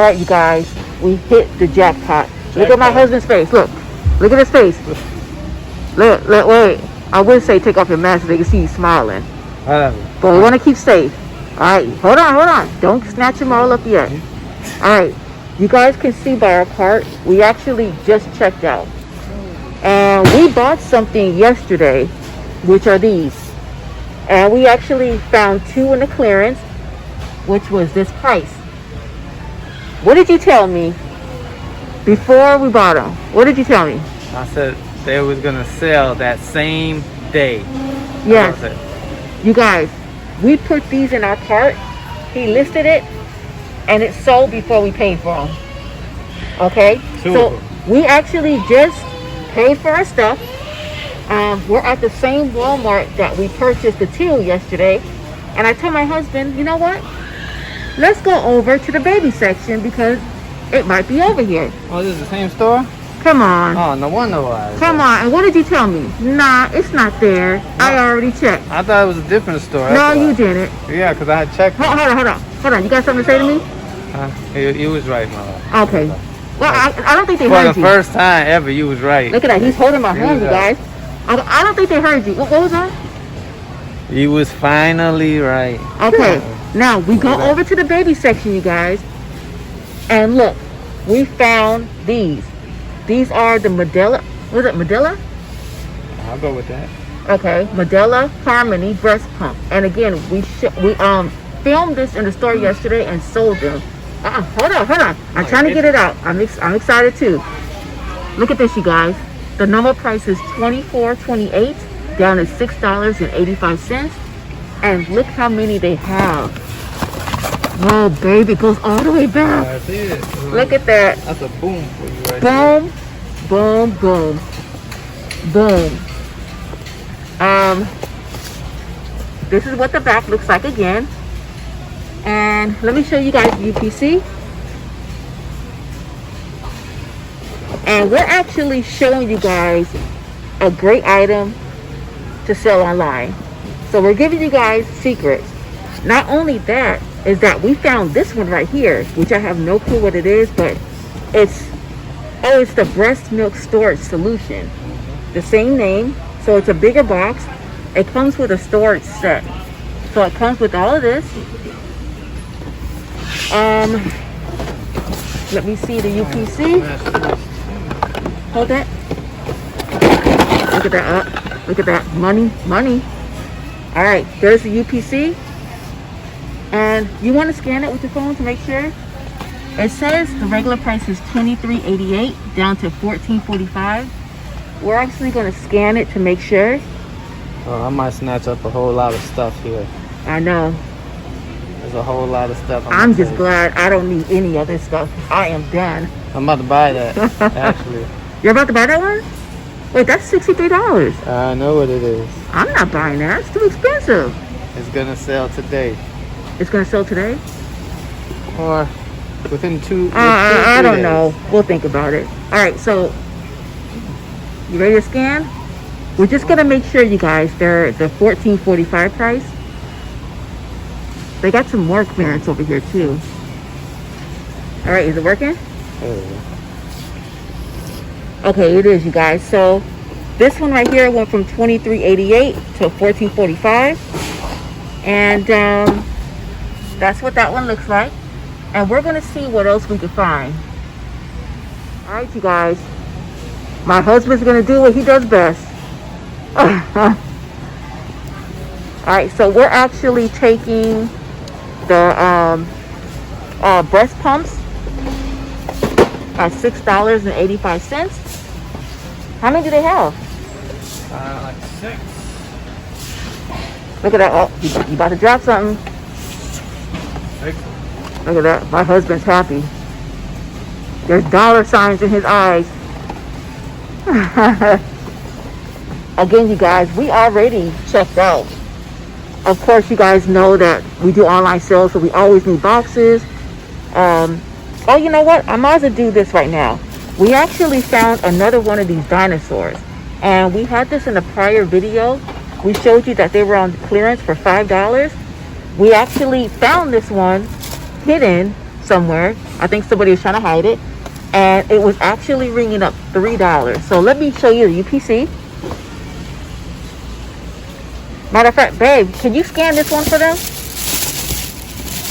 right, you guys, we hit the jackpot. Look at my husband's face. Look at his face. Look, wait. I would say take off your mask so they can see you smiling. But we want to keep safe. All right, hold on. Don't snatch them all up yet. All right, you guys can see by our cart, we actually just checked out. And we bought something yesterday, which are these. And we actually found 2 in the clearance, which was this price. What did you tell me before we bought them? What did you tell me? I said they was gonna sell that same day. Yes. You guys, we put these in our cart. He listed it, and it sold before we paid for them. Okay? So we actually just paid for our stuff. We're at the same Walmart that we purchased the 2 yesterday. And I told my husband, you know what? Let's go over to the baby section because it might be over here. Oh, this is the same store? Come on. Oh, no wonder why. Come on. And what did you tell me? Nah, it's not there. No. I already checked. I thought it was a different store. No, you didn't. Yeah, because I had checked. Hold on. You got something to say to me? You was right, my love. Okay. Well, I don't think they heard you. For the first time ever, you was right. Look at that. He's holding my hand, you guys. I don't think they heard you. What was that? You was finally right. Okay. Now, we go over to the baby section, you guys. And look, we found these. These are the Medela. Was it Medela? I'll go with that. Okay. Medela Harmony breast pump. And again, we filmed this in the store yesterday and sold them. Hold on. I'm trying to get it out. I'm excited too. Look at this, you guys. The normal price is $24.28, down to $6.85. And look how many they have. Oh, baby, it goes all the way back. That's it. Look at that. That's a boom for you right there. Boom. This is what the back looks like again. And let me show you guys UPC. And we're actually showing you guys a great item to sell online. So we're giving you guys secrets. Not only that, is that we found this one right here, which I have no clue what it is, but it's the breast milk storage solution. The same name. So it's a bigger box. It comes with a storage set. So it comes with all of this. Let me see the UPC. Hold that. Look at that. Look at that. Money. All right, there's the UPC. And you want to scan it with your phone to make sure. It says the regular price is $23.88 down to $14.45. We're actually going to scan it to make sure. Oh, I might snatch up a whole lot of stuff here. I know. There's a whole lot of stuff. I'm just glad I don't need any other stuff. I am done. I'm about to buy that, actually. You're about to buy that one? Wait, that's $63. I know what it is. I'm not buying that. It's too expensive. It's going to sell today. It's going to sell today? Or within two I don't days. know. We'll think about it. All right, so you ready to scan? We're just going to make sure, you guys, they're the $14.45 price. They got some more clearance over here, too. All right, is it working? Okay, it is, you guys. So this one right here went from $23.88 to $14.45. And that's what that one looks like. And we're going to see what else we can find. All right, you guys. My husband's going to do what he does best. All right, so we're actually taking the breast pumps at $6.85. How many do they have? Like 6. Look at that. Oh, you about to drop something. Look at that. My husband's happy. There's dollar signs in his eyes. Again, you guys, we already checked out. Of course, you guys know that we do online sales, so we always need boxes. Oh, you know what? I might as well do this right now. We actually found another one of these dinosaurs. And we had this in a prior video. We showed you that they were on clearance for $5. We actually found this one hidden somewhere I think somebody was trying to hide it. And it was actually ringing up $3. So let me show you the UPC. Matter of fact, babe, can you scan this one for them?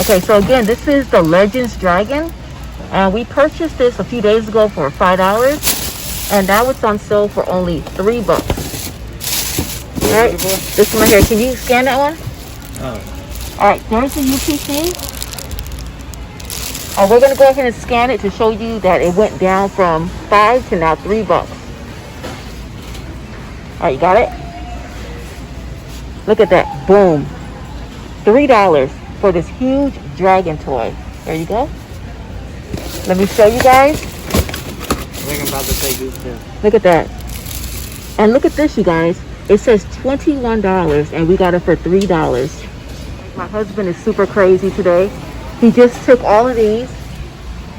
Okay, so again, this is the Legends Dragon. And we purchased this a few days ago for $5. And now it's on sale for only $3. Alright, this one right here. Can you scan that one? Oh. Alright, there's the UPC. We're going to go ahead and scan it to show you that it went down from $5 to now $3. Alright, you got it? Look at that. Boom. $3 for this huge dragon toy. There you go. Let me show you guys. I think I'm about to take this too. Look at that. And look at this, you guys. It says $21 and we got it for $3. My husband is super crazy today. He just took all of these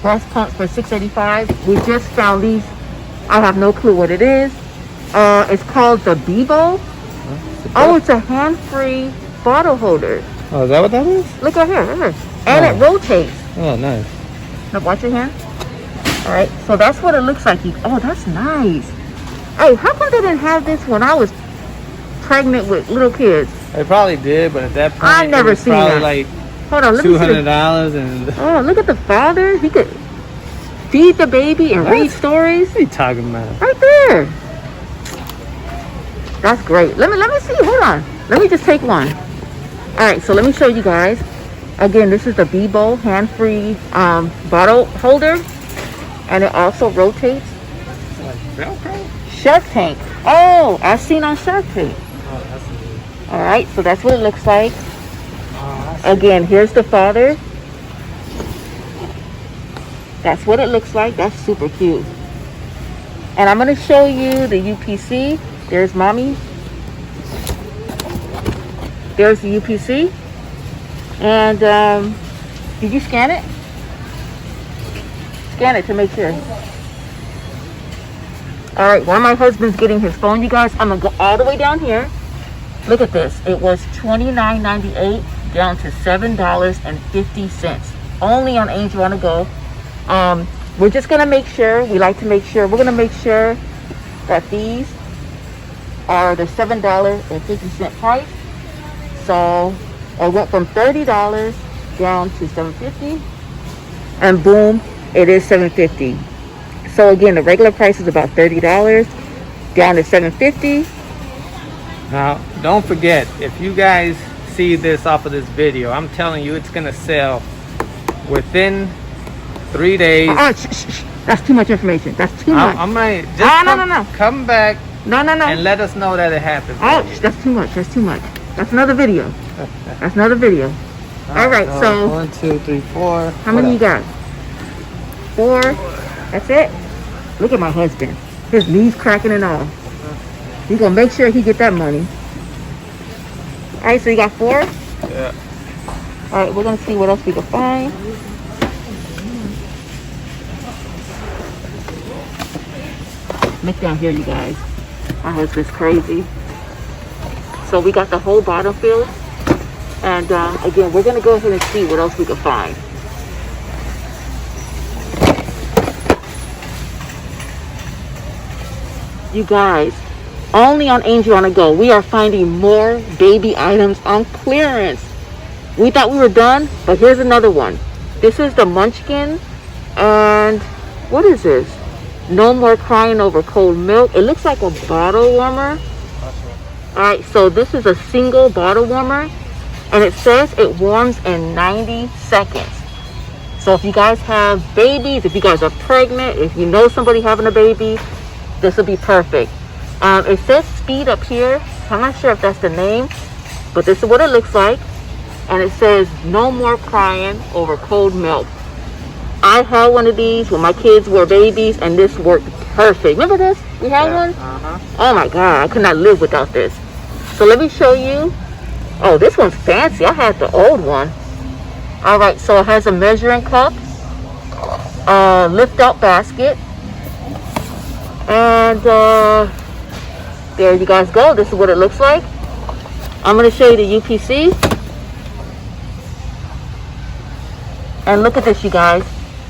breast pumps for $6.85. We just found these. I have no clue what it is. It's called the Bebo. Oh, it's a hand-free bottle holder. Oh, is that what that is? Look right here, right here. And it rotates. Oh, nice. Now watch your hand. All right, so that's what it looks like. Oh, that's nice. Hey, how come they didn't have this when I was pregnant with little kids? They probably did, but at that point, I never it was seen probably that. like Hold on, let me see. $200 and. Oh, look at the father. He could feed the baby and read stories. What are you talking about? Right there. That's great. Let me see. Hold on. Let me just take one. All right, so let me show you guys. Again, this is the Bebo hand-free bottle holder, and it also rotates. Like Velcro? Shark Tank. Oh, I've seen on Shark Tank. Oh, that's weird. All right, so that's what it looks like. Oh, Again, here's the father. That's what it looks like. That's super cute. And I'm going to show you the UPC. There's mommy. There's the UPC. And did you scan it? Scan it to make sure. All right, while my husband's getting his phone, you guys, I'm going to go all the way down here. Look at this. It was $29.98 down to $7.50. Only on Angel on the Go. We're just going to make sure, we're going to make sure that these are the $7.50 price. So it went from $30 down to $7.50, and boom, it is $7.50. So again, the regular price is about $30 down to $7.50. Now, don't forget, if you guys see this off of this video, I'm telling you, it's gonna sell within 3 days. That's too much information. That's too much. I'm gonna just no. come back No. and let us know that it happened. That's too much. That's too much. That's another video. That's another video. All right, so 1, 2, 3, 4. how many you got? 4. That's it. Look at my husband. His knees cracking and all. He's gonna make sure he get that money. All right, so you got 4. Yeah. All right, we're gonna see what else we can find. Look down here, you guys. My husband's crazy. So we got the whole bottom filled. And again, we're going to go ahead and see what else we can find. You guys, only on Angel on the Go, we are finding more baby items on clearance. We thought we were done, but here's another one. This is the Munchkin. And what is this? No more crying over cold milk. It looks like a bottle warmer. All right, so this is a single bottle warmer, and it says it warms in 90 seconds. So if you guys have babies, if you guys are pregnant, if you know somebody having a baby, this will be perfect. It says speed up here. I'm not sure if that's the name, but this is what it looks like. And it says no more crying over cold milk. I had one of these when my kids were babies, and this worked perfect. Remember this? We had one? Oh my God, I could not live without this. So let me show you. Oh, this one's fancy. I had the old one. All right, so it has a measuring cup, lift out basket, and there you guys go. This is what it looks like. I'm going to show you the UPC. And look at this, you guys.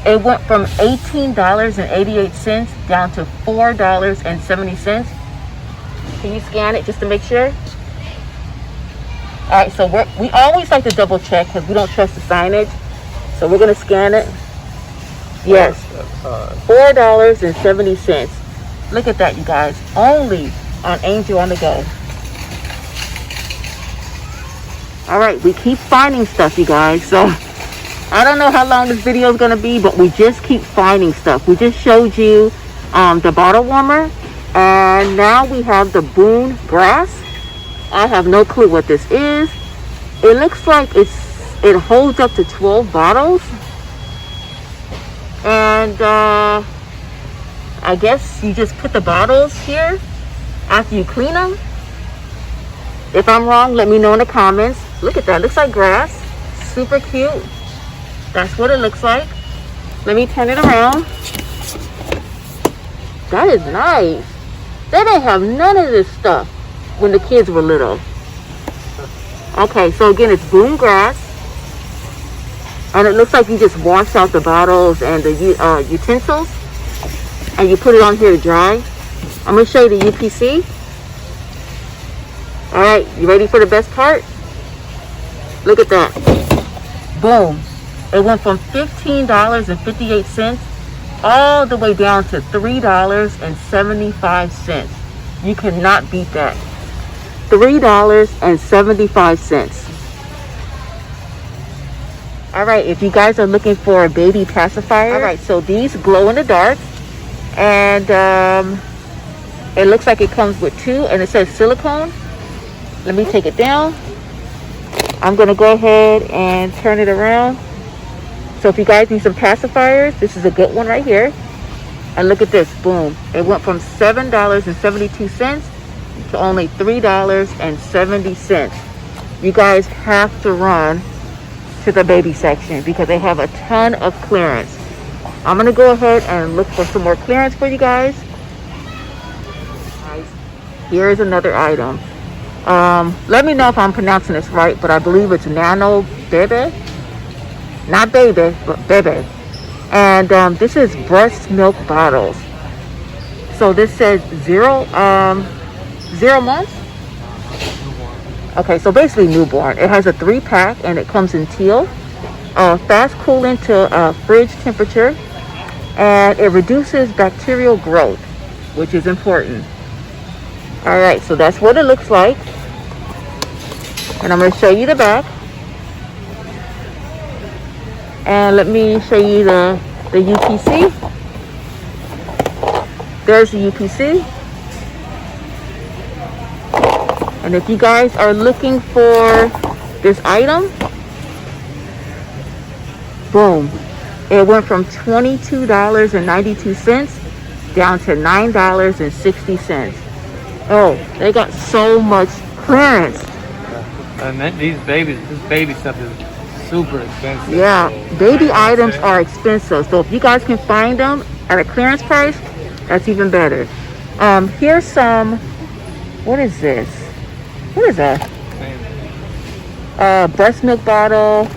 It went from $18.88 down to $4.70. Can you scan it just to make sure? All right, so we always like to double check because we don't trust the signage. So we're gonna scan it. Yes, $4.70. Look at that, you guys. Only on Angel on the Go. All right, we keep finding stuff, you guys. So I don't know how long this video is gonna be, but we just keep finding stuff. We just showed you the bottle warmer, and now we have the Boone grass. I have no clue what this is. It looks like it holds up to 12 bottles, and I guess you just put the bottles here after you clean them. If I'm wrong, let me know in the comments. Look at that, looks like grass. Super cute. That's what it looks like. Let me turn it around. That is nice. They didn't have none of this stuff when the kids were little. Okay, so again, it's Boone grass. And it looks like you just wash out the bottles and the utensils. And you put it on here to dry. I'm going to show you the UPC. All right, you ready for the best part? Look at that. Boom. It went from $15.58 all the way down to $3.75. You cannot beat that. $3.75. All right, if you guys are looking for a baby pacifier. All right, so these glow in the dark. And it looks like it comes with 2, and it says silicone. Let me take it down. I'm gonna go ahead and turn it around. So if you guys need some pacifiers, this is a good one right here. And look at this, boom. It went from $7.72 to only $3.70. You guys have to run to the baby section because they have a ton of clearance. I'm gonna go ahead and look for some more clearance for you guys. Here is another item. Let me know if I'm pronouncing this right, but I believe it's Nano Bebe. Not baby, but Bebe. And this is breast milk bottles. So this says 0 months. Okay, so basically newborn. It has a 3-pack and it comes in teal. Fast cooling to fridge temperature, and it reduces bacterial growth, which is important. All right, so that's what it looks like. And I'm going to show you the back. And let me show you the UPC. There's the UPC. And if you guys are looking for this item, boom. It went from $22.92 down to $9.60. Oh, they got so much clearance. And this baby stuff is super expensive. Yeah, baby items are expensive. So if you guys can find them at a clearance price, that's even better. Here's some, what is this? What is that? Breast milk bottle.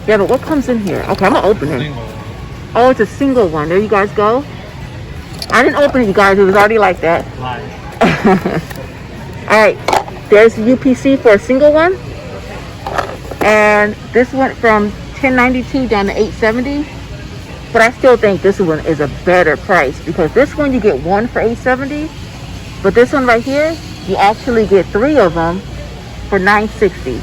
Yeah, but what comes in here? Okay, I'm gonna open it. Oh, it's a single one. There you guys go. I didn't open it, you guys. It was already like that. All right, there's the UPC for a single one. And this went from $10.92 down to $8.70. But I still think this one is a better price because this one you get 1 for $8.70. But this one right here, you actually get 3 of them for $9.60.